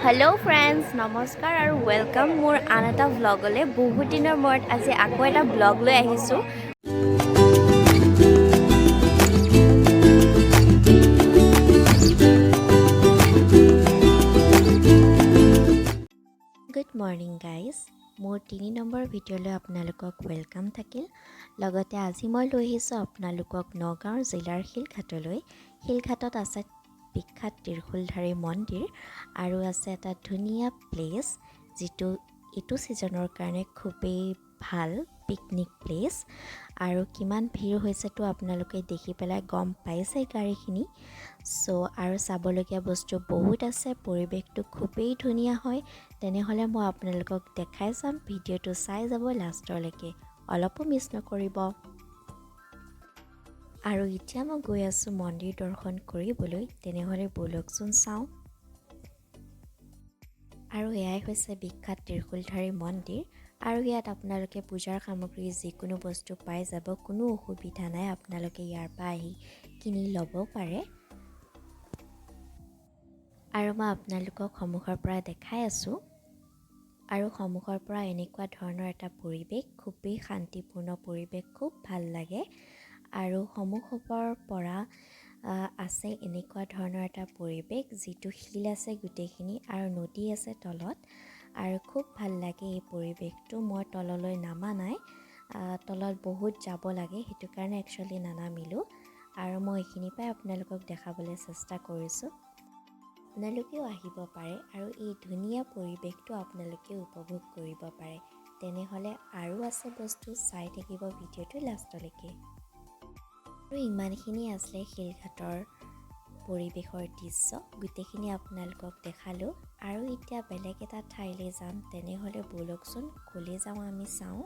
hello friends नमस्कार और welcome मोर आन एटा व्लगले बहुत दिনৰ মূৰত আজি আকৌ এটা ব্লগ লৈ আহিছো गुड मॉर्निंग गाइस मोर 3 নম্বৰ ভিডিঅ'লৈ আপোনালোকক ওয়েলকাম থাকিল লগতে আজি মই লৈ আহিছো আপোনালোকক নগাঁও জিলাৰ শিলঘাটলৈ শিলঘাটত আছে বিখ্যাত ত্ৰিশুলধাৰী মন্দিৰ আৰু আছে এটা ধুনীয়া প্লেস যেটো এটো সিজনৰ কাৰণে খুবেই ভাল পিকনিক প্লেস আৰু কিমান ভিৰ হৈছে তো আপোনালোকে দেখি পেলাই গম পাইছে গাড়ীখিনি সো আৰু চাবলগীয়া বস্তু বহুত আছে পৰিবেশটো খুবেই ধুনীয়া হয় তেনেহলে মই আপোনালোকক দেখাই যাম ভিডিঅটো চাই যাব লাষ্টলৈকে অলপো মিছ নকৰিব আৰু এতিয়া মই গৈ আছো মন্দিৰ দৰ্শন কৰিবলৈ তেনেহলে বলকচোন চাও আৰু এয়াই হৈছে বিখ্যাত ত্ৰিশুলধাৰী মন্দিৰ আৰু ইয়াত আপোনালোকে পূজাৰ সামগ্ৰী যিকোনো বস্তু পাই যাব কোনো অসুবিধা নাই আপোনালোকে ইয়াৰ পৰা আহি কিনি ল'ব পাৰে আৰু মই আপোনালোকক সন্মুখৰ পৰা দেখাই আছো আৰু সন্মুখৰ পৰা এনেকুৱা ধৰণৰ এটা পৰিবেশ খুবেই শান্তিপূৰ্ণ পৰিবেশ খুব ভাল লাগে আৰু সন্মুখৰ পৰা আছে এনেকুৱা ধৰণৰ এটা পৰিবেশ যেটো হিল আছে গুটেখিনি আৰু নদী আছে তলত আৰু খুব ভাল লাগে এই পৰিবেশটো মই তললৈ নামা নাই তলত বহুত যাব লাগে হেতু কাৰণে একচুয়ালি নানামিলো আৰু মই এখিনি পাই আপোনালোকক দেখাবলৈ চেষ্টা কৰিছো আপোনালোকেও আহিব পাৰে আৰু এই ধুনীয়া পৰিবেশটো আপোনালোকে উপভোগ কৰিব পাৰে তেনেহলে আৰু আছে বস্তু চাই থাকিব ভিডিঅটো লাষ্টলৈকে আৰু ইমানখিনি আছে শিলঘাটৰ পৰিবেশৰ দৃশ্য গুটেখিনি আপোনালোকক দেখালো আৰু এতিয়া বেলেগ এটা ঠাইলৈ যাম তেনেহলে বলকচোন কলে যাও আমি চাও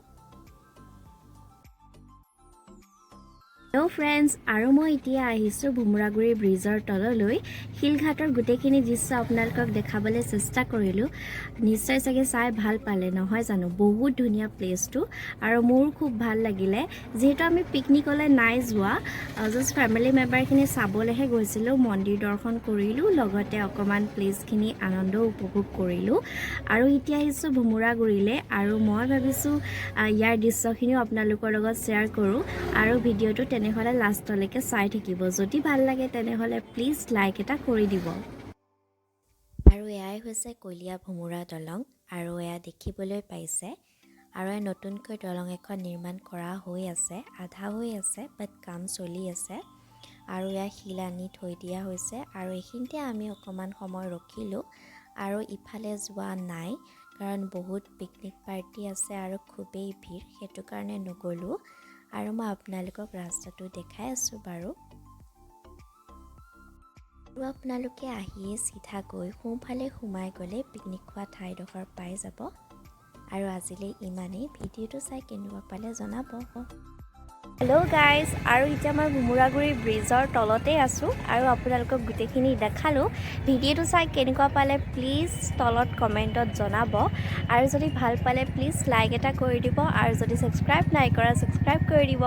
हेलो फ्रेंड्स আৰু মই এতিয়া আহিছো ভুমুৰাগুৰি ব্ৰিজৰ তললৈ শিলঘাটৰ গুটেখিনি দৃশ্য আপোনালোকক দেখাবলৈ চেষ্টা কৰিলো নিশ্চয় চাগে চাই ভাল পালে নহয় জানো বহুত ধুনীয়া প্লেসটো আৰু মোৰ খুব ভাল লাগিলে যেহেতু আমি পিকনিকলৈ নাই যোৱা জাস্ট ফ্যামিলি মেম্বাৰখিনি চাবলৈহে গৈছিলো মন্দিৰ দৰ্শন কৰিলো লগতে অকমান প্লেসখিনি আনন্দ উপভোগ কৰিলো আৰু এতিয়া আহিছো ভুমুৰাগুৰিলে আৰু মই ভাবিছো ইয়াৰ দৃশ্যখিনিও আপোনালোকৰ লগত শেয়াৰ কৰো আৰু ভিডিঅটো তেনেহলে লাষ্টলৈকে চাই থাকিব যদি ভাল লাগে তেনেহলে প্লিজ লাইক এটা কৰি দিব আৰু এয়াই হৈছে কলিয়া ভুমুৰা দলং আৰু এয়া দেখিবলৈ পাইছে আৰু এই নতুনকৈ দলং এখন নিৰ্মাণ কৰা হৈ আছে আধা হৈ আছে বাট কাম চলি আছে আৰু এয়া শিল আনি থৈ দিয়া হৈছে আৰু এখিনতে আমি অকমান সময় ৰখিলো আৰু ইফালে যোৱা নাই কাৰণ বহুত পিকনিক পাৰ্টি আছে আৰু খুবেই ভিৰ হেতু কাৰণে নগলো আৰু মই আপোনালোকক ৰাস্তাটো দেখাই আছো বাৰু আৰু আপোনালোকে আহিয়ে সিধা গৈ সোঁফালে সোমাই গলে পিকনিক খোৱা ঠাইডখৰ পাই যাব আৰু আজিলৈ ইমানেই ভিডিঅটো চাই কেনেকুৱা পালে জনাব हेलो गाइस আৰু এতিয়া মই ভুমুৰাগুৰি ব্ৰিজৰ তলতে আছো আৰু আপোনালোকক গুটেখিনি দেখালো ভিডিঅটো চাই কেনেকুৱা পালে প্লিজ তলত কমেন্টত জনাব আৰু যদি ভাল পালে প্লিজ লাইক এটা কৰি দিব আৰু যদি সাবস্ক্ৰাইব নাই কৰা সাবস্ক্ৰাইব কৰি দিব